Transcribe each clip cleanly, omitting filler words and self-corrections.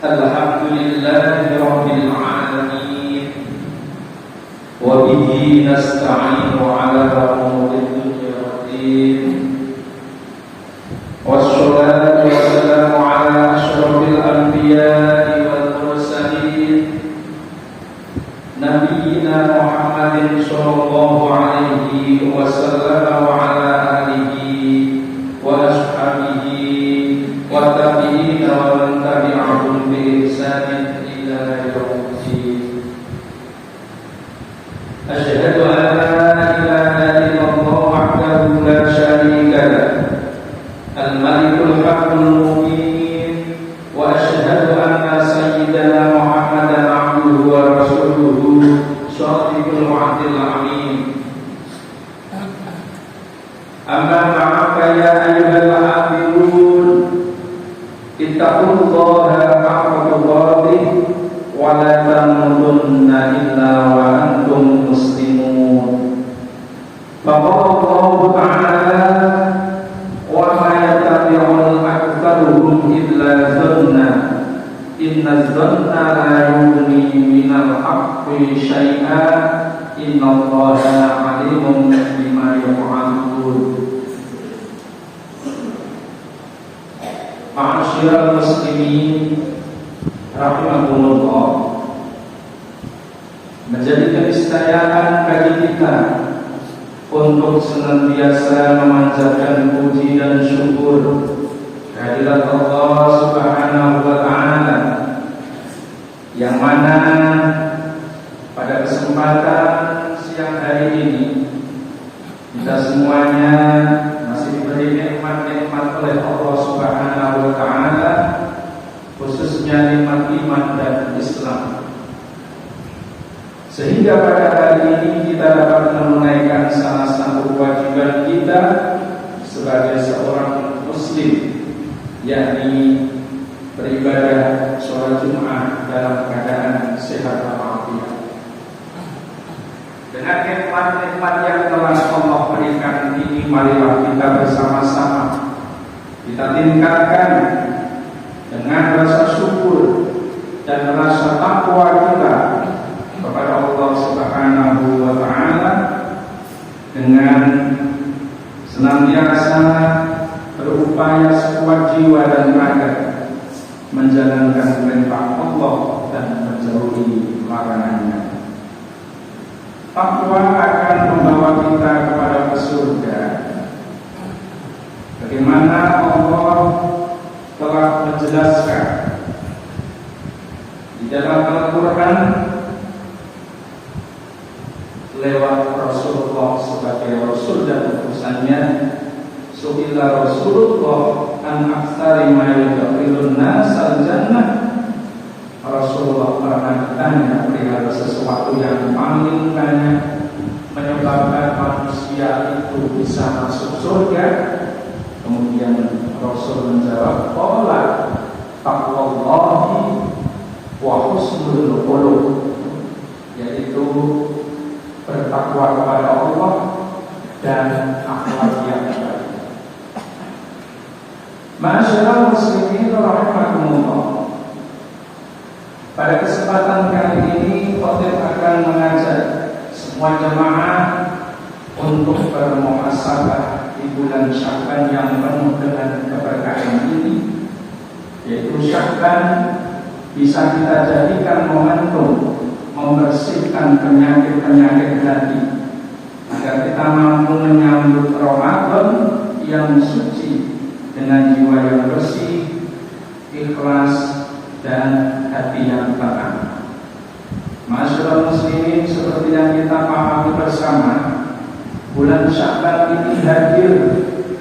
Alhamdulillahi Rabbil Alamin. Wa bihi nasta'inu ala umuri dunya waddin. Wassalatu wassalamu ala asyrafil anbiya'i wal mursalin, Nabiyyina Muhammadin sallallahu alaihi wasallam wa ala alihi wa ashabihi wa tabi'ina wa man tabi'ahum bi ihsanin ila yaumiddin. Asyhadu an la ilaha illallah wahdahu la syarika lahu, al-malikul haqqul mubin, wa asyhadu anna sayyidana Muhammadan abduhu wa rasuluhu shadiqul wa'dil amin. Amma ba'du ya ayyuhal amilun, ittaqullaha haqqa tuqatih wa la tamutunna illa wa antum muslimun. Faqala Allah ta'ala, wa ma yattabi'ul aktsaruhum illa dhanna, inna dhanna la yughni minal haqqi syai'an, innallaha 'alimun bima yaf'alun. Ma'asyiral muslimin rahimakumullah, menjadi keniscayaan bagi kita untuk senantiasa memanjatkan puji dan syukur kehadirat Allah Subhanahu wa ta'ala, yang mana pada kesempatan siang hari ini kita semuanya masih diberi nikmat-nikmat oleh Allah Subhanahu wa ta'ala, khususnya nikmat iman dan Islam, sehingga pada hari ini kita dapat menunaikan salah satu kewajiban kita sebagai seorang muslim, yakni beribadah sholat Jumat dalam keadaan sehat walafiat. Dengan nikmat-nikmat yang telah Allah berikan ini, marilah kita bersama-sama kita tingkatkan dengan rasa syukur dan rasa takwa kita kepada Allah Subhanahu wa ta'ala, dengan senantiasa berupaya sekuat jiwa dan raga menjalankan perintah Allah dan menjauhi larangannya. Takwa akan membawa kita kepada surga. Bagaimana Allah telah menjelaskan di dalam Al-Quran lewat Rasulullah sebagai Rasul dan utusannya. Su'ila Rasulullah an aktsari ma yudkhilun nasal jannah. Rasulullah pernah ditanya perihal sesuatu yang paling banyak menyebabkan manusia itu bisa masuk surga. Kemudian Rasul menjawab, qala taqwallahi wa husnul khuluq, yaitu bertakwa kepada Allah dan akhlak yang baik. Ma'asyiral muslimin rahimakumullah, pada kesempatan kali ini khotib akan mengajak semua jemaah untuk bermuhasabah di bulan Sya'ban yang penuh dengan keberkahan ini, yaitu Sya'ban bisa kita jadikan momentum membersihkan penyakit-penyakit hati, agar kita mampu menyambut Ramadan yang suci dengan jiwa yang bersih, ikhlas, dan hati yang tenang. Masyaallah muslimin, seperti yang kita pahami bersama, bulan Sya'ban ini hadir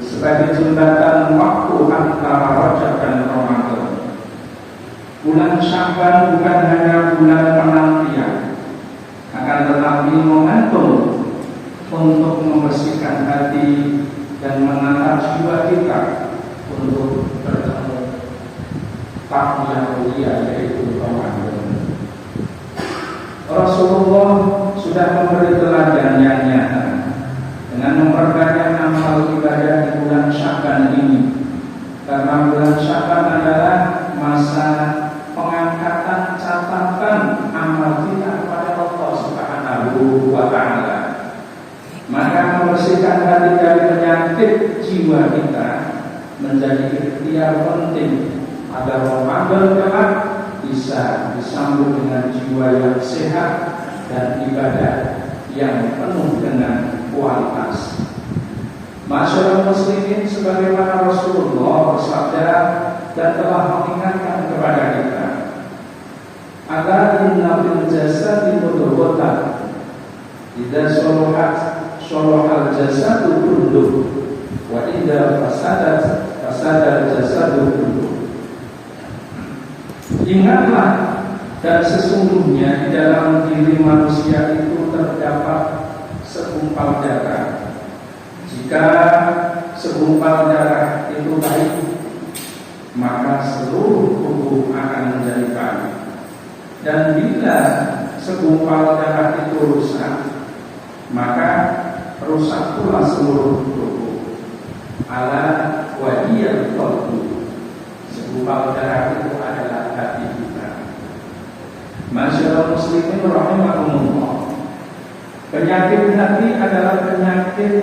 sebagai jembatan waktu antara Rajab dan Ramadan. Bulan Sya'ban bukan hanya bulan penantian, akan tetapi momentum untuk membersihkan hati dan menata jiwa kita untuk bertemu tamu yang mulia, yaitu Ramadan. Rasulullah sudah memberi teladan yang nyata dengan memperbanyak amal ibadah di bulan Sya'ban ini, karena bulan Sya'ban adalah masa Maka membersihkan hati dari penyakit jiwa kita menjadi ikhtiar penting agar Ramadan kelak bisa disambut dengan jiwa yang sehat dan ibadah yang penuh dengan kualitas. Masyarakat muslimin, sebagaimana Rasulullah bersabda dan telah mengingatkan kepada kita, agar inna fil jasadi mudghatan idza shalahat jasadu kulluh wa idza fasada jasadu kulluh. Ingatlah, dan sesungguhnya di dalam diri manusia itu terdapat segumpal darah. Jika segumpal darah itu baik, maka seluruh tubuh akan menjadi baik. Dan bila segumpal darah itu rusak, maka rusak pula seluruh tubuh. Ala wahiyal qalbu. Segumpal darah itu adalah hati kita. Masyaallah muslimin rahimakumullah. Penyakit hati adalah penyakit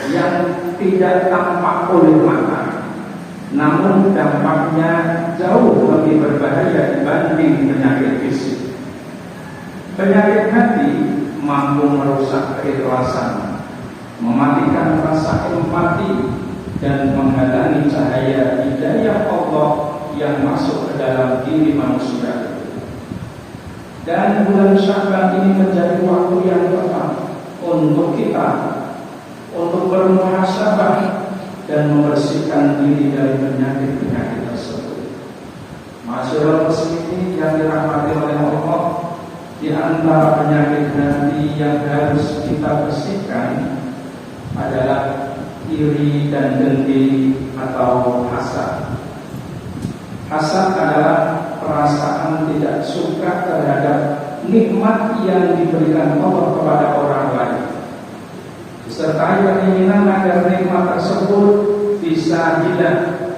yang tidak tampak oleh mata, namun dampaknya jauh lebih berbahaya dibanding penyakit fisik. Penyakit hati mampu merusak keikhlasan, mematikan rasa empati, dan menghalangi cahaya hidayah Allah yang masuk ke dalam diri manusia. Dan bulan Sya'ban ini menjadi waktu yang tepat untuk kita untuk bermuhasabah dan membersihkan diri dari penyakit-penyakit tersebut. Masyaallah muslimin yang dirahmati oleh Allah, di antara penyakit hati yang harus kita bersihkan adalah iri dan dengki atau hasad. Hasad adalah perasaan tidak suka terhadap nikmat yang diberikan Allah kepada orang lain, serta keinginan agar nikmat tersebut bisa hilang.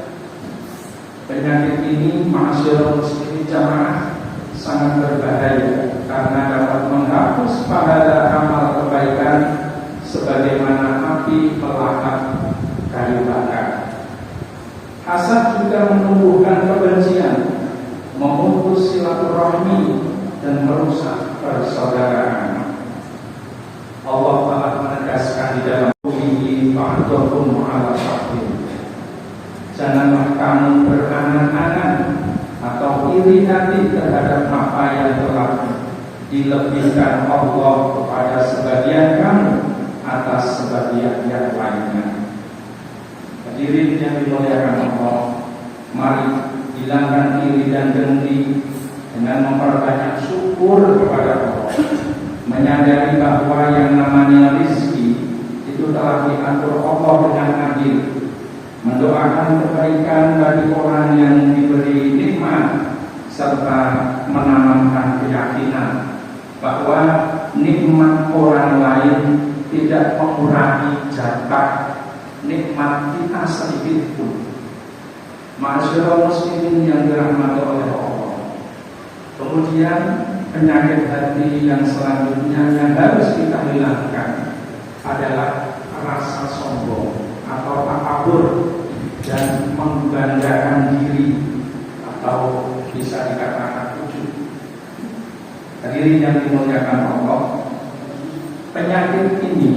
Penyakit ini, masyaallah muslimin jamaah, sangat berbahaya karena dapat menghapus pahala amal kebaikan sebagaimana api melahap kayu bakar. Hasad juga menumbuhkan kebencian, memutus silaturahmi, dan merusak persaudaraan. Allah telah menegaskan di dalam Qur'an, "Fa'dhum 'ala fa'dhin." Janganlah kamu berangan-angan atau iri hati terhadap apa yang telah dilebihkan Allah kepada sebagian kamu atas sebagian yang lainnya. Hadirin yang dimuliakan Allah, mari hilangkan iri dan dengki dengan memperbanyak syukur kepada Allah, menyadari bahwa yang namanya rezeki itu telah diatur Allah dengan adil, mendoakan kebaikan bagi orang yang diberi nikmat, serta menanamkan keyakinan bahwa nikmat orang lain tidak mengurangi jatah nikmat kita sedikit pun. Masyaallah muslimin yang dirahmati oleh Allah. Kemudian penyakit hati yang selanjutnya yang harus kita hilangkan adalah rasa sombong atau takabur dan membanggakan diri, atau bisa dikatakan ujub. Hadirin yang dimuliakan Allah, penyakit ini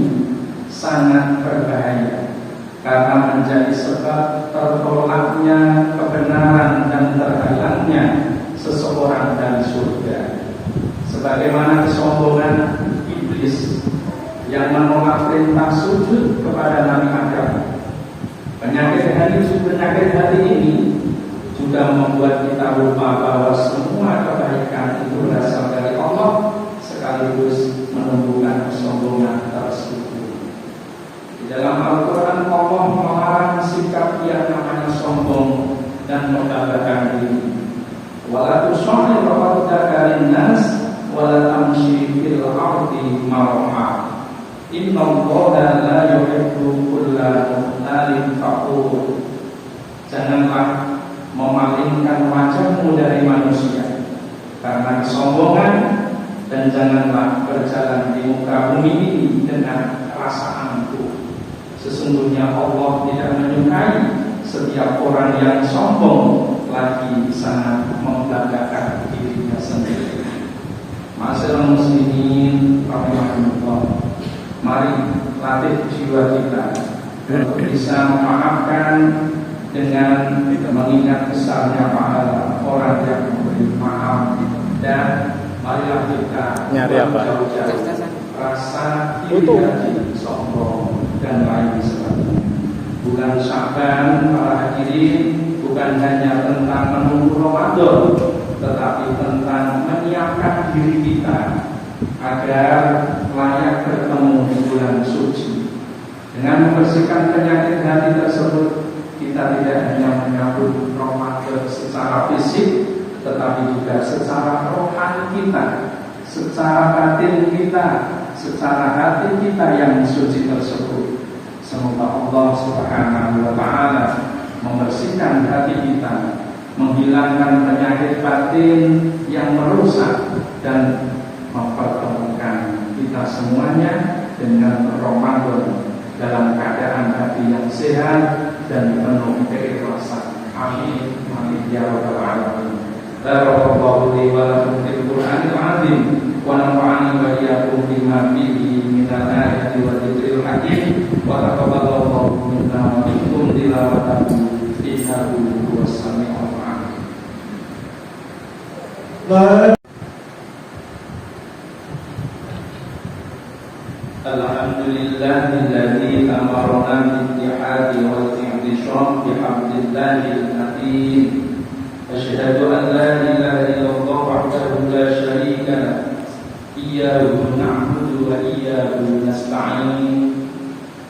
sangat berbahaya karena menjadi sebab tertolaknya kebenaran dan terhalangnya seseorang dari surga. Sebagaimana kesombongan iblis yang menolak perintah sujud kepada Nabi Adam. Penyakit hati ini juga membuat kita lupa bahwa semua kebaikan itu berasal dari Allah, sekaligus menumbuhkan kesombongan tersebut. Di dalam Al-Quran Allah melarang sikap yang namanya sombong dan membanggakan diri. Wala tushahir rabbaka linnas wala tamshi fil ardi marha. Innallaha la yuhibbu kulla mukhtalin fakhur. Janganlah memalingkan wajahmu dari manusia karena kesombongan, dan janganlah berjalan di muka bumi ini dengan perasaanku. Sesungguhnya Allah tidak menyukai setiap orang yang sombong lagi sangat membanggakan dirinya sendiri. Ma'asyiral muslimin rahimakumullah, mari latih jiwa kita untuk bisa memaafkan dengan mengingat besarnya pahala orang yang memberi maaf, dan marilah kita jauh-jauh rasa iri, sombong dan lain sebagainya. Bulan Sya'ban para hadirin bukan hanya tentang menunggu Ramadan, tetapi tentang menyiapkan diri kita agar layak bertemu di bulan suci. Dengan membersihkan penyakit hati tersebut, kita tidak hanya menyambut Ramadan secara fisik, tetapi juga secara rohani kita, secara batin kita, secara hati kita yang suci tersebut. Semoga Allah Subhanahu wa Ta'ala membersihkan hati kita, menghilangkan penyakit batin yang merusak, dan mempertemukan kita semuanya dengan Ramadan dalam keadaan hati yang sehat dan penuh keikhlasan. Amin. Amin ya rabbal alamin. Barakallahu li wa lakum fil Qur'anil azim wa nafa'ani wa iyyakum bima fihi minal ayati wa dzikril hakim wa taqabbalallahu minna wa minkum tilawatahu innahu huwas sami'ul 'alim. Alhamdulillahilladzi amarna bil-ittihadi wal-i'tisam bihamdillahil hakim. Asyhadu an la ilaha illallah wahdahu la syarika lah. Iyyahu na'budu wa iyyahu nasta'in.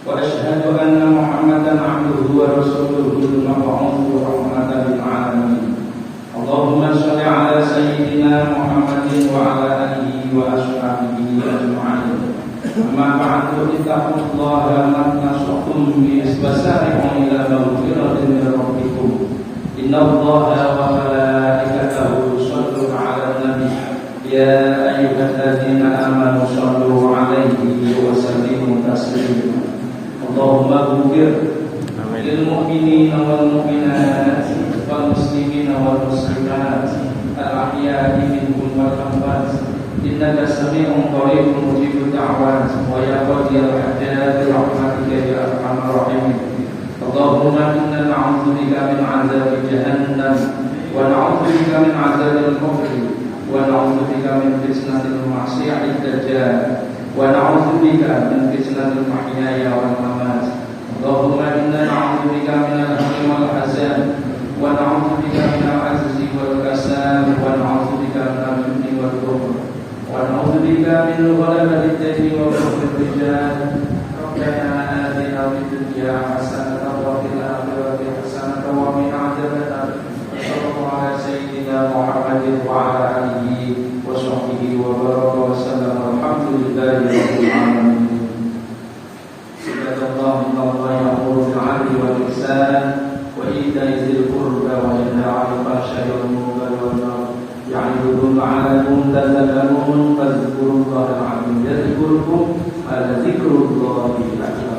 Wa asyhadu anna Muhammadan 'abduhu wa rasuluhu al-mab'uutsu rahmatan lil 'alamin. Allahumma shalli 'ala sayyidina Muhammadin wa 'ala alihi wa ashabihi ajma'in. Amma ba'du, ittaqullaha ma nashakum bi isbasarikum ila maghfiratin min rabbikum. Innallaha wa malaikatahu yusholluna 'alan nabi. Ya ayyuhalladzina amanu shallu 'alaihi wa sallimu taslima. Allahumma ighfir lil mu'minina wal mu'minat wal muslimina wal muslimat al-ahya'i minhum wal amwat. Innaka sami'un qaribun mujibud da'wat wa ya qadiyal hajat bi rahmatika ya arhamar rahimin. Allahumma inna na'udzu bika min 'adzabi jahannam wa na'udzu bika min 'adzabil qabr wa na'udzu bika min fitnatil ma'siyatid dajjal wa na'udzu bika min fitnatil mahya wal mamat. Allahumma inna na'udzu bika minal hammi wal hazan wa na'udzu bika minal 'ajzi wal kasal wa na'udzu bika minal jubni wal bukhl wa na'udzu bika min ghalabati ad-dayni wa ghalabatir rijal. Rabbana atina fid dunya hasanatan wa fil akhirati hasanatan wa qina adzabannar. Sallallahu ala sayyidina Muhammadin wa ala alihi wa sahbihi wa baraka wa sallam. Alhamdulillahi rabbil alamin. Subhanallah, Allah ya'muru bil 'adli wal ihsan wa ita'i dzil qurba wa yanha 'anil fahsya'i wal munkari wal baghi. يعظكم لعلكم تذكرون فاذكروا الله العظيم يذكركم ولذكر الله أكبر.